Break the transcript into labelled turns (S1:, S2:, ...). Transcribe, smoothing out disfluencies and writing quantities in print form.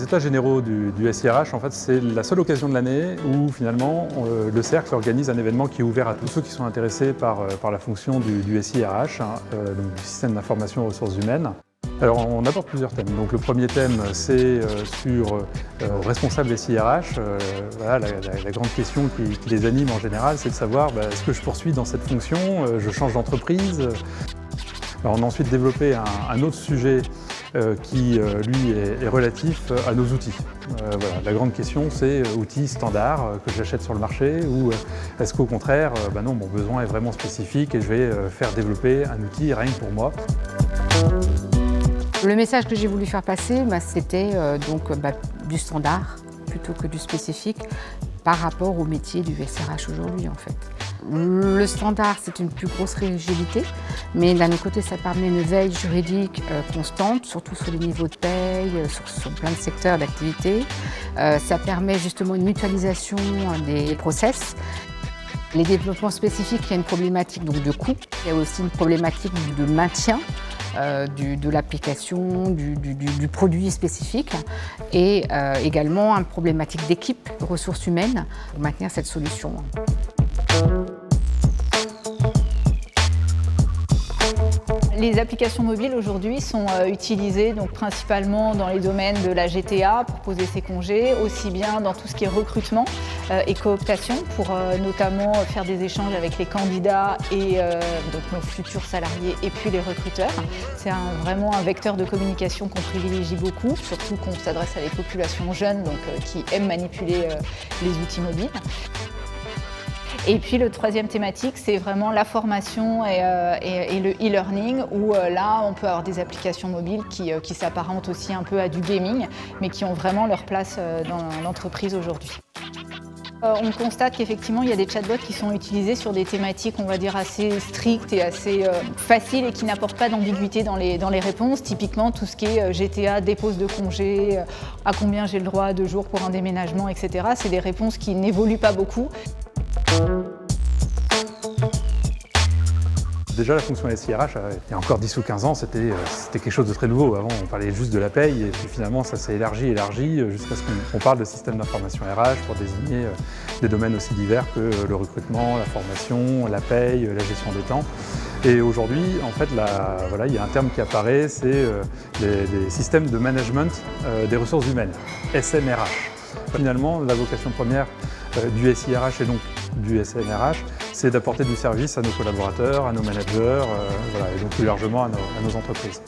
S1: états généraux du SIRH, en fait, c'est la seule occasion de l'année où finalement le cercle organise un événement qui est ouvert à tous ceux qui sont intéressés par la fonction du SIRH, donc du système d'information aux ressources humaines. Alors on aborde plusieurs thèmes. Donc le premier thème c'est sur responsable SIRH. Voilà, la grande question qui les anime en général, c'est de savoir est-ce que je poursuis dans cette fonction, je change d'entreprise. Alors on a ensuite développé un autre sujet qui, lui, est relatif à nos outils. Voilà, la grande question, c'est outils standards que j'achète sur le marché ou est-ce qu'au contraire, non, mon besoin est vraiment spécifique et je vais faire développer un outil rien que pour moi.
S2: Le message que j'ai voulu faire passer, c'était du standard plutôt que du spécifique par rapport au métier du SIRH aujourd'hui en fait. Le standard, c'est une plus grosse rigidité, mais d'un autre côté, ça permet une veille juridique constante, surtout sur les niveaux de paye, sur plein de secteurs d'activité. Ça permet justement une mutualisation des process. Les développements spécifiques, il y a une problématique donc, de coût, il y a aussi une problématique de maintien de l'application, du produit spécifique et également une problématique d'équipe, de ressources humaines pour maintenir cette solution.
S3: Les applications mobiles aujourd'hui sont utilisées donc, principalement dans les domaines de la GTA pour poser ses congés, aussi bien dans tout ce qui est recrutement et cooptation pour notamment faire des échanges avec les candidats et donc nos futurs salariés et puis les recruteurs. C'est vraiment un vecteur de communication qu'on privilégie beaucoup, surtout qu'on s'adresse à des populations jeunes donc, qui aiment manipuler les outils mobiles. Et puis le troisième thématique, c'est vraiment la formation et le e-learning, où là, on peut avoir des applications mobiles qui s'apparentent aussi un peu à du gaming, mais qui ont vraiment leur place dans l'entreprise aujourd'hui. On constate qu'effectivement, il y a des chatbots qui sont utilisés sur des thématiques, on va dire, assez strictes et assez faciles et qui n'apportent pas d'ambiguïté dans les réponses. Typiquement, tout ce qui est GTA, dépose de congé, à combien j'ai le droit de jours pour un déménagement, etc. C'est des réponses qui n'évoluent pas beaucoup.
S1: Déjà, la fonction SIRH, il y a encore 10 ou 15 ans, c'était quelque chose de très nouveau. Avant, on parlait juste de la paye, et puis finalement, ça s'est élargi, jusqu'à ce qu'on parle de système d'information RH pour désigner des domaines aussi divers que le recrutement, la formation, la paye, la gestion des temps. Et aujourd'hui, en fait, il y a un terme qui apparaît, c'est les systèmes de management des ressources humaines, SMRH. Finalement, la vocation première du SIRH et donc du SMRH, c'est d'apporter du service à nos collaborateurs, à nos managers, et donc plus largement à nos entreprises.